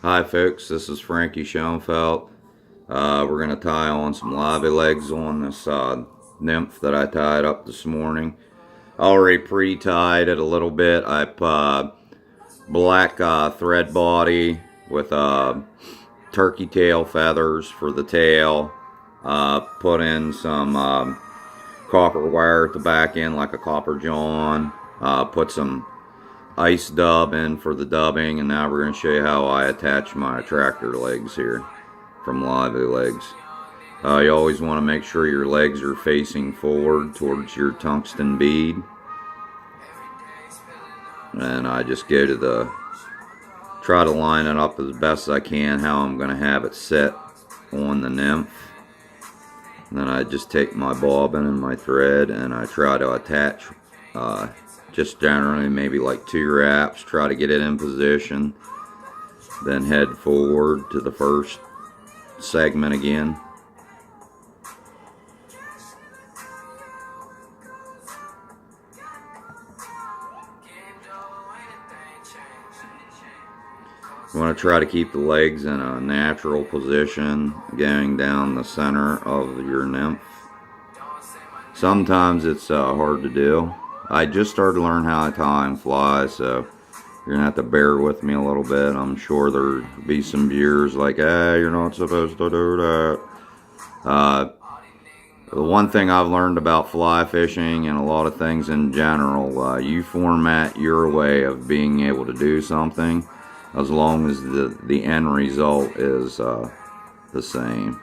Hi folks, this is Frankie Schoenfeld. We're going to tie on some lobby legs on this nymph that I tied up this morning. Already pre-tied it a little bit. I black thread body with turkey tail feathers for the tail. Put in some copper wire at the back end like a copper john. Put some ice dub in for the dubbing, and now we're going to show you how I attach my attractor legs here from Lobby Legs. You always want to make sure your legs are facing forward towards your tungsten bead, and I just go to try to line it up as best as I can how I'm going to have it set on the nymph. And then I just take my bobbin and my thread and I try to attach just generally maybe like 2 wraps, try to get it in position, then head forward to the first segment again. You want to try to keep the legs in a natural position going down the center of your nymph. Sometimes it's hard to do. I just started to learn how to tie and fly, so you're gonna have to bear with me a little bit. I'm sure there'll be some viewers like, hey, you're not supposed to do that. The one thing I've learned about fly fishing and a lot of things in general, you format your way of being able to do something as long as the end result is the same.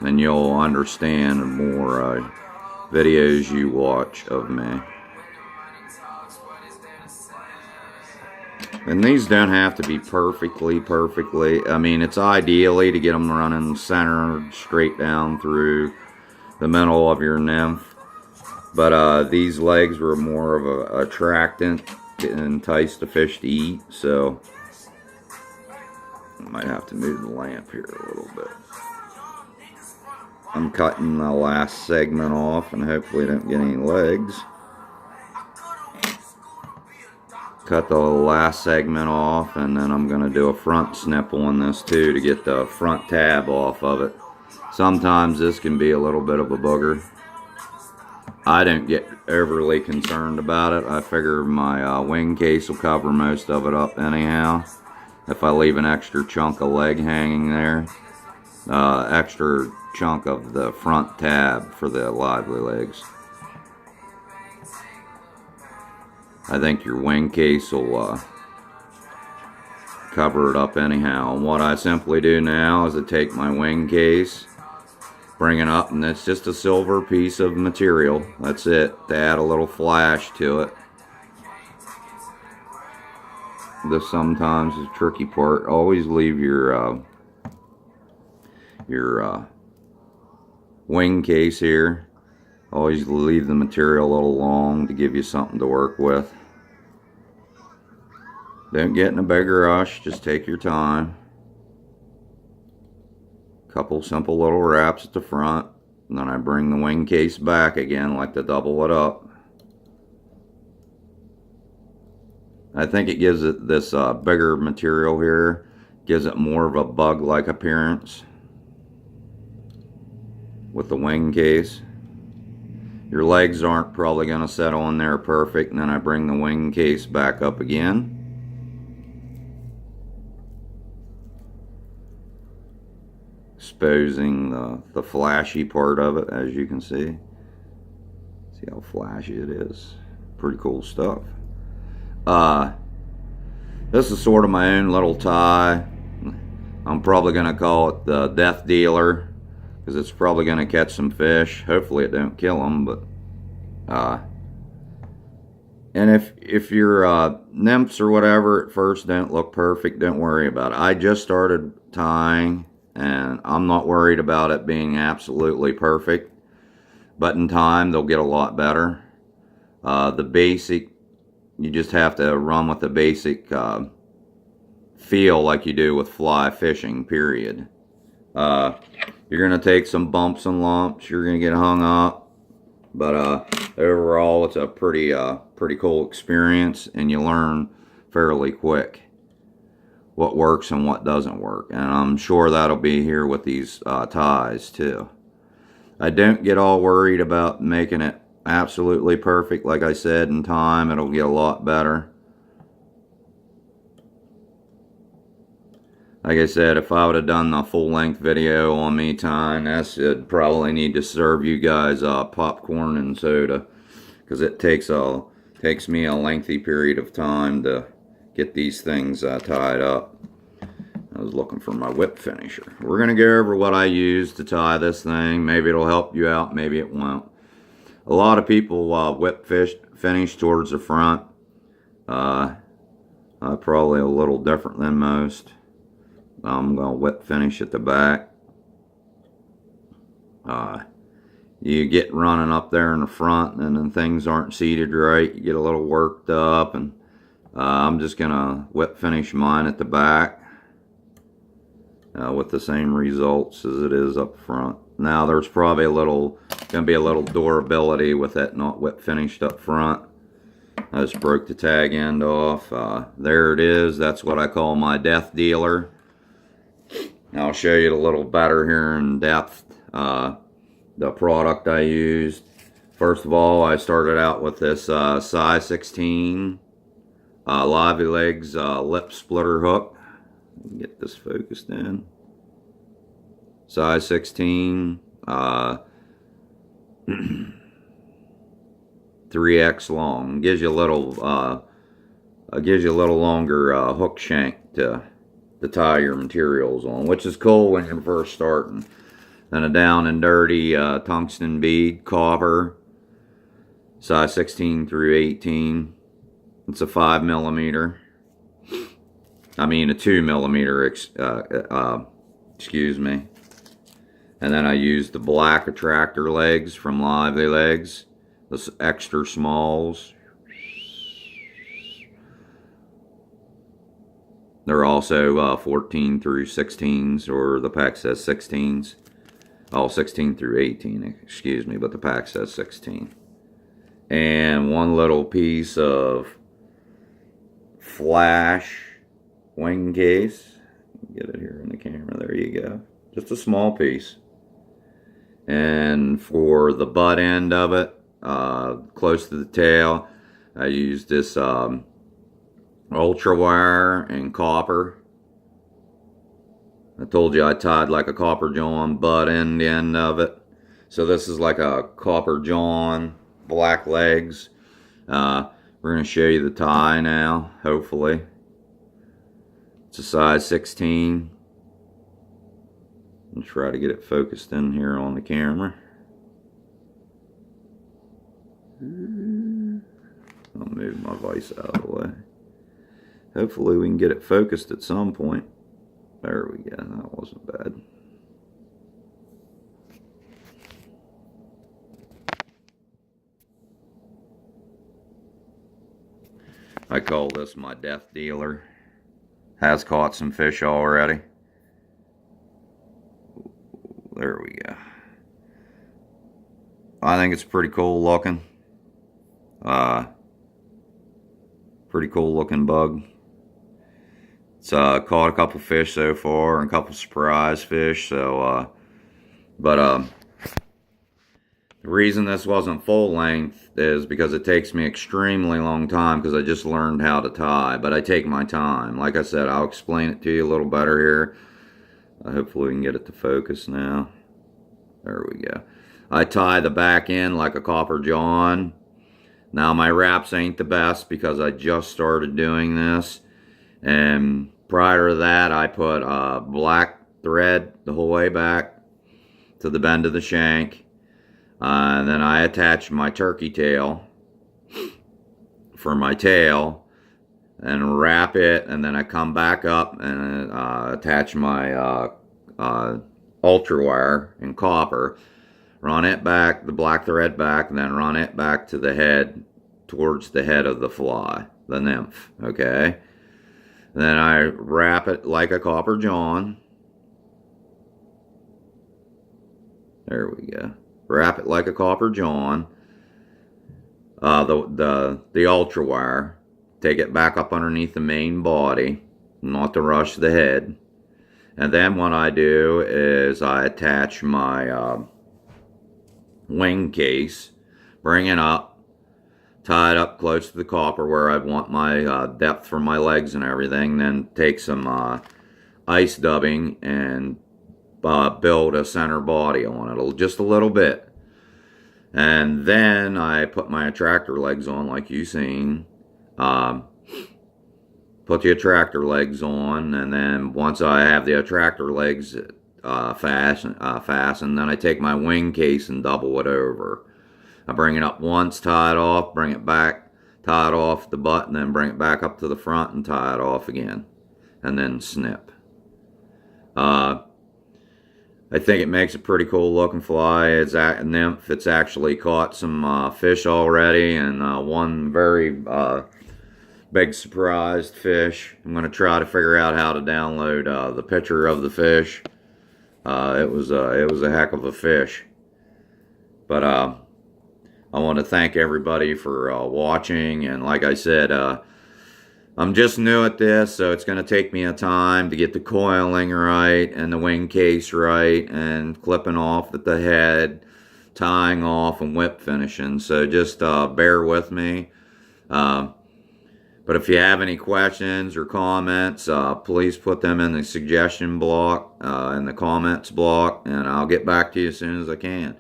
Then you'll understand more videos you watch of me. And these don't have to be perfectly, I mean, it's ideally to get them running centered straight down through the middle of your nymph. But these legs were more of a attractant to entice the fish to eat, so I might have to move the lamp here a little bit. I'm cutting the last segment off and hopefully don't get any legs. Cut the last segment off, and then I'm going to do a front snip on this too to get the front tab off of it. Sometimes this can be a little bit of a booger. I don't get overly concerned about it. I figure my wing case will cover most of it up anyhow. If I leave an extra chunk of leg hanging there, extra chunk of the front tab for the lively legs. I think your wing case will cover it up anyhow. And what I simply do now is I take my wing case, bring it up, and it's just a silver piece of material. That's it, to add a little flash to it. This sometimes is a tricky part. Always leave your wing case here. Always leave the material a little long to give you something to work with. Don't get in a big rush, just take your time. Couple simple little wraps at the front, and then I bring the wing case back again, like to double it up. I think it gives it this bigger material here, gives it more of a bug-like appearance with the wing case. Your legs aren't probably going to set on there perfect, and then I bring the wing case back up again. Exposing the flashy part of it, as you can see. See how flashy it is. Pretty cool stuff. This is sort of my own little tie. I'm probably going to call it the death dealer, because it's probably going to catch some fish. Hopefully it don't kill them, but and if your nymphs or whatever at first don't look perfect, don't worry about it. I just started tying, and I'm not worried about it being absolutely perfect, but in time they'll get a lot better. The basic, you just have to run with the basic feel like you do with fly fishing, period. You're going to take some bumps and lumps, you're going to get hung up, but overall it's a pretty cool experience, and you learn fairly quick. what works and what doesn't work. And I'm sure that'll be here with these ties too. I don't get all worried about making it absolutely perfect. Like I said, in time it'll get a lot better. Like I said, if I would have done the full-length video on me tying this, it'd probably need to serve you guys popcorn and soda, because it takes me a lengthy period of time to get these things tied up. I was looking for my whip finisher. We're going to go over what I use to tie this thing. Maybe it'll help you out, maybe it won't. A lot of people whip finish towards the front. I'm probably a little different than most. I'm going to whip finish at the back. You get running up there in the front and then things aren't seated right. You get a little worked up, and I'm just going to whip finish mine at the back with the same results as it is up front. Now there's probably going to be a little durability with that not whip finished up front. I just broke the tag end off. There it is. That's what I call my death dealer. I'll show you a little better here in depth the product I used. First of all, I started out with this size 16 Legz lip splitter hook. Get this focused in. Size 16, 3x long. Gives you a little longer hook shank to tie your materials on, which is cool when you're first starting. Then a down and dirty tungsten bead, copper, size 16 through 18. It's a 5 millimeter. I mean a 2 millimeter, excuse me. And then I used the black attractor legs from Legz, the extra smalls. They're also 14 through 16s, or the pack says 16s. Oh, 16 through 18, excuse me, but the pack says 16. And one little piece of flash wing case. Get it here in the camera, there you go. Just a small piece. And for the butt end of it, close to the tail, I used this ultra wire and copper. I told you I tied like a copper john butt end of it. So this is like a copper john, black legs. We're going to show you the tie now, hopefully. It's a size 16. I'll try to get it focused in here on the camera. I'll move my vise out of the way. Hopefully we can get it focused at some point. There we go, that wasn't bad. I call this my death dealer. Has caught some fish already. There we go. I think it's pretty cool looking. Pretty cool looking bug. It's caught a couple fish so far and a couple surprise fish. So, the reason this wasn't full length is because it takes me extremely long time, because I just learned how to tie. But I take my time. Like I said, I'll explain it to you a little better here. Hopefully we can get it to focus now. There we go. I tie the back end like a copper john. Now my wraps ain't the best because I just started doing this. And prior to that, I put black thread the whole way back to the bend of the shank. And then I attach my turkey tail for my tail and wrap it, and then I come back up and attach my ultra wire and copper, run it back, the black thread back, and then run it back to the head, towards the head of the fly, the nymph, okay? And then I wrap it like a copper john. There we go. Wrap it like a copper john. The ultra wire. Take it back up underneath the main body. not to rush the head. And then what I do is I attach my wing case, bring it up, tie it up close to the copper where I want my depth for my legs and everything, then take some ice dubbing and build a center body on it, just a little bit. And then I put my attractor legs on like you seen. Put the attractor legs on, and then once I have the attractor legs fastened, then I take my wing case and double it over. I bring it up once, tie it off, bring it back, tie it off the butt, and then bring it back up to the front and tie it off again, and then snip. I think it makes a pretty cool looking fly. It's a nymph. It's actually caught some fish already, and one very big surprised fish. I'm going to try to figure out how to download the picture of the fish. It was a heck of a fish. But I want to thank everybody for watching, and like I said, I'm just new at this, so it's going to take me a time to get the coiling right and the wing case right and clipping off at the head, tying off, and whip finishing. So just bear with me. But if you have any questions or comments, please put them in the suggestion block, in the comments block, and I'll get back to you as soon as I can.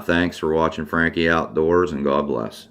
Thanks for watching Frankie Outdoors, and God bless.